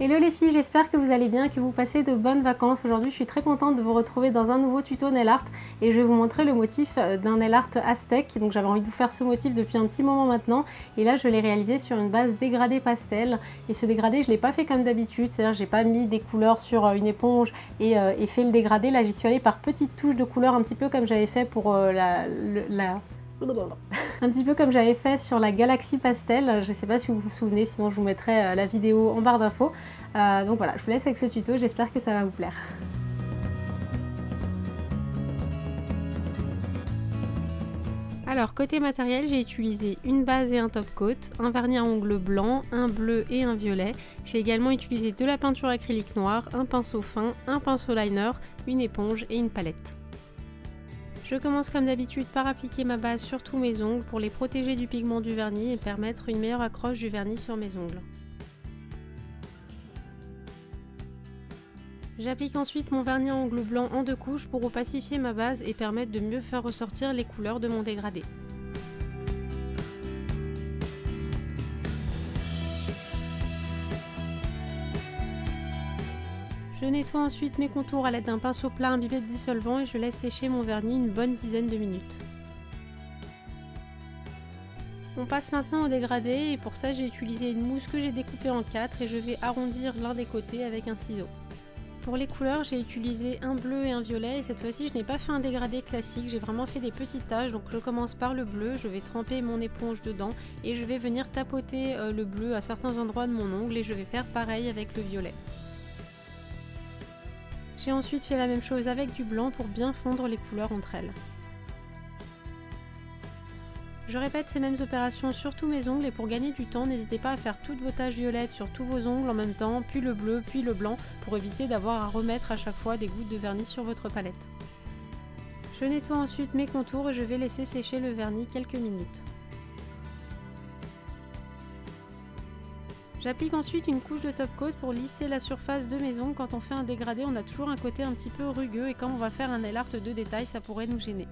Hello les filles, j'espère que vous allez bien, que vous passez de bonnes vacances. Aujourd'hui je suis très contente de vous retrouver dans un nouveau tuto nail art et je vais vous montrer le motif d'un nail art aztèque. Donc j'avais envie de vous faire ce motif depuis un petit moment maintenant et là je l'ai réalisé sur une base dégradé pastel. Et ce dégradé je ne l'ai pas fait comme d'habitude, c'est-à-dire j'ai pas mis des couleurs sur une éponge et fait le dégradé. Là j'y suis allée par petites touches de couleurs, un petit peu comme j'avais fait pour un petit peu comme j'avais fait sur la Galaxy Pastel. Je ne sais pas si vous vous souvenez, sinon je vous mettrai la vidéo en barre d'infos. Donc voilà, je vous laisse avec ce tuto, j'espère que ça va vous plaire. Alors côté matériel, j'ai utilisé une base et un top coat, un vernis à ongles blanc, un bleu et un violet. J'ai également utilisé de la peinture acrylique noire, un pinceau fin, un pinceau liner, une éponge et une palette. Je commence comme d'habitude par appliquer ma base sur tous mes ongles pour les protéger du pigment du vernis et permettre une meilleure accroche du vernis sur mes ongles. J'applique ensuite mon vernis à ongles blanc en 2 couches pour opacifier ma base et permettre de mieux faire ressortir les couleurs de mon dégradé. Je nettoie ensuite mes contours à l'aide d'un pinceau plat imbibé de dissolvant et je laisse sécher mon vernis une bonne dizaine de minutes. On passe maintenant au dégradé et pour ça j'ai utilisé une mousse que j'ai découpée en 4 et je vais arrondir l'un des côtés avec un ciseau. Pour les couleurs, j'ai utilisé un bleu et un violet et cette fois-ci je n'ai pas fait un dégradé classique, j'ai vraiment fait des petites taches. Donc je commence par le bleu, je vais tremper mon éponge dedans et je vais venir tapoter le bleu à certains endroits de mon ongle et je vais faire pareil avec le violet. J'ai ensuite fait la même chose avec du blanc pour bien fondre les couleurs entre elles. Je répète ces mêmes opérations sur tous mes ongles et pour gagner du temps, n'hésitez pas à faire toutes vos taches violettes sur tous vos ongles en même temps, puis le bleu, puis le blanc, pour éviter d'avoir à remettre à chaque fois des gouttes de vernis sur votre palette. Je nettoie ensuite mes contours et je vais laisser sécher le vernis quelques minutes. J'applique ensuite une couche de top coat pour lisser la surface de mes ongles. Quand on fait un dégradé, on a toujours un côté un petit peu rugueux et quand on va faire un nail art de détail, ça pourrait nous gêner.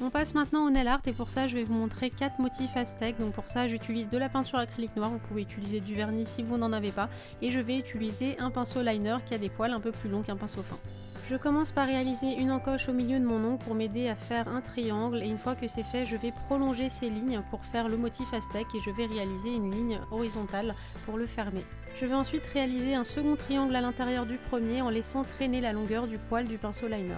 On passe maintenant au nail art et pour ça je vais vous montrer 4 motifs aztèques. Donc pour ça j'utilise de la peinture acrylique noire, vous pouvez utiliser du vernis si vous n'en avez pas, et je vais utiliser un pinceau liner qui a des poils un peu plus longs qu'un pinceau fin. Je commence par réaliser une encoche au milieu de mon ongle pour m'aider à faire un triangle et une fois que c'est fait je vais prolonger ces lignes pour faire le motif aztèque et je vais réaliser une ligne horizontale pour le fermer. Je vais ensuite réaliser un second triangle à l'intérieur du premier en laissant traîner la longueur du poil du pinceau liner.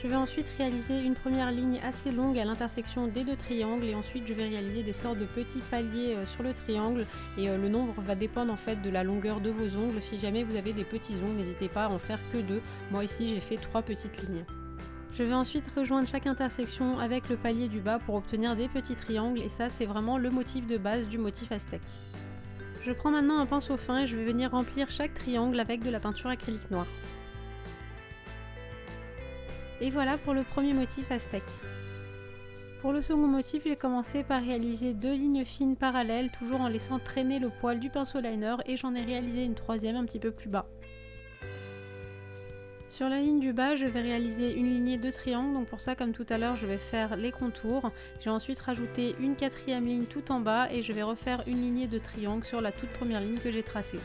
Je vais ensuite réaliser une première ligne assez longue à l'intersection des 2 triangles et ensuite je vais réaliser des sortes de petits paliers sur le triangle et le nombre va dépendre en fait de la longueur de vos ongles. Si jamais vous avez des petits ongles, n'hésitez pas à en faire que 2. Moi ici j'ai fait 3 petites lignes. Je vais ensuite rejoindre chaque intersection avec le palier du bas pour obtenir des petits triangles et ça c'est vraiment le motif de base du motif aztèque. Je prends maintenant un pinceau fin et je vais venir remplir chaque triangle avec de la peinture acrylique noire. Et voilà pour le premier motif aztèque. Pour le second motif, j'ai commencé par réaliser 2 lignes fines parallèles, toujours en laissant traîner le poil du pinceau liner et j'en ai réalisé une troisième un petit peu plus bas. Sur la ligne du bas, je vais réaliser une lignée de triangles, donc pour ça comme tout à l'heure je vais faire les contours. J'ai ensuite rajouté une 4e ligne tout en bas et je vais refaire une lignée de triangle sur la toute première ligne que j'ai tracée.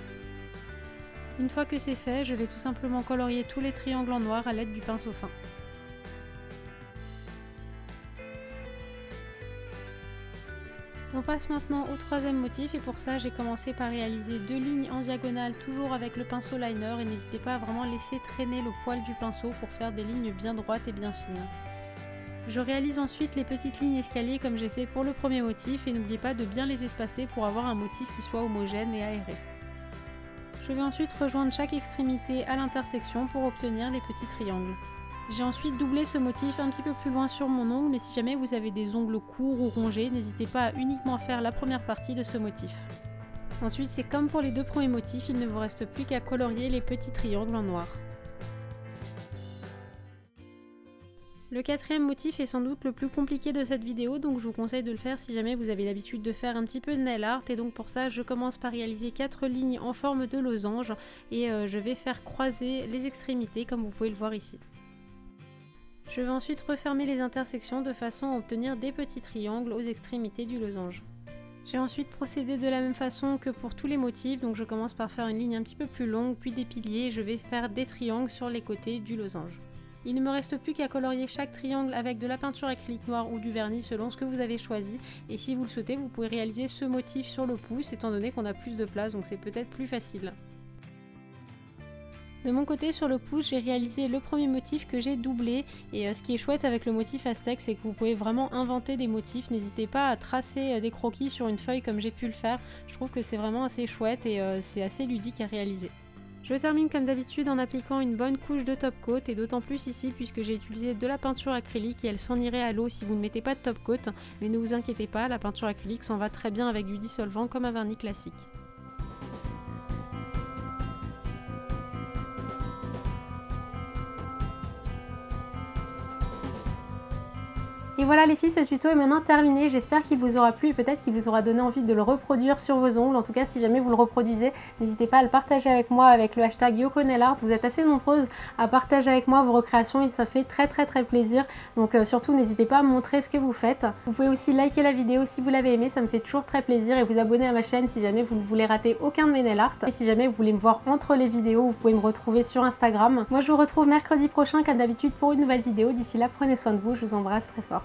Une fois que c'est fait, je vais tout simplement colorier tous les triangles en noir à l'aide du pinceau fin. On passe maintenant au troisième motif et pour ça j'ai commencé par réaliser 2 lignes en diagonale toujours avec le pinceau liner et n'hésitez pas à vraiment laisser traîner le poil du pinceau pour faire des lignes bien droites et bien fines. Je réalise ensuite les petites lignes escaliers comme j'ai fait pour le premier motif et n'oubliez pas de bien les espacer pour avoir un motif qui soit homogène et aéré. Je vais ensuite rejoindre chaque extrémité à l'intersection pour obtenir les petits triangles. J'ai ensuite doublé ce motif un petit peu plus loin sur mon ongle, mais si jamais vous avez des ongles courts ou rongés, n'hésitez pas à uniquement faire la première partie de ce motif. Ensuite, c'est comme pour les 2 premiers motifs, il ne vous reste plus qu'à colorier les petits triangles en noir. Le 4e motif est sans doute le plus compliqué de cette vidéo, donc je vous conseille de le faire si jamais vous avez l'habitude de faire un petit peu de nail art. Et donc pour ça, je commence par réaliser 4 lignes en forme de losange et je vais faire croiser les extrémités comme vous pouvez le voir ici. Je vais ensuite refermer les intersections de façon à obtenir des petits triangles aux extrémités du losange. J'ai ensuite procédé de la même façon que pour tous les motifs, donc je commence par faire une ligne un petit peu plus longue, puis des piliers, et je vais faire des triangles sur les côtés du losange. Il ne me reste plus qu'à colorier chaque triangle avec de la peinture acrylique noire ou du vernis selon ce que vous avez choisi, et si vous le souhaitez, vous pouvez réaliser ce motif sur le pouce étant donné qu'on a plus de place, donc c'est peut-être plus facile. De mon côté, sur le pouce, j'ai réalisé le premier motif que j'ai doublé, et ce qui est chouette avec le motif aztèque, c'est que vous pouvez vraiment inventer des motifs. N'hésitez pas à tracer des croquis sur une feuille comme j'ai pu le faire. Je trouve que c'est vraiment assez chouette et c'est assez ludique à réaliser. Je termine comme d'habitude en appliquant une bonne couche de top coat, et d'autant plus ici puisque j'ai utilisé de la peinture acrylique et elle s'en irait à l'eau si vous ne mettez pas de top coat, mais ne vous inquiétez pas, la peinture acrylique s'en va très bien avec du dissolvant comme un vernis classique. Et voilà les filles, ce tuto est maintenant terminé, j'espère qu'il vous aura plu et peut-être qu'il vous aura donné envie de le reproduire sur vos ongles. En tout cas, si jamais vous le reproduisez, n'hésitez pas à le partager avec moi avec le hashtag YokoNailArt. Vous êtes assez nombreuses à partager avec moi vos recréations et ça fait très plaisir. Donc surtout, n'hésitez pas à me montrer ce que vous faites. Vous pouvez aussi liker la vidéo si vous l'avez aimé, ça me fait toujours très plaisir, et vous abonner à ma chaîne si jamais vous ne voulez rater aucun de mes nail art. Et si jamais vous voulez me voir entre les vidéos, vous pouvez me retrouver sur Instagram. Moi, je vous retrouve mercredi prochain comme d'habitude pour une nouvelle vidéo. D'ici là, prenez soin de vous, je vous embrasse très fort.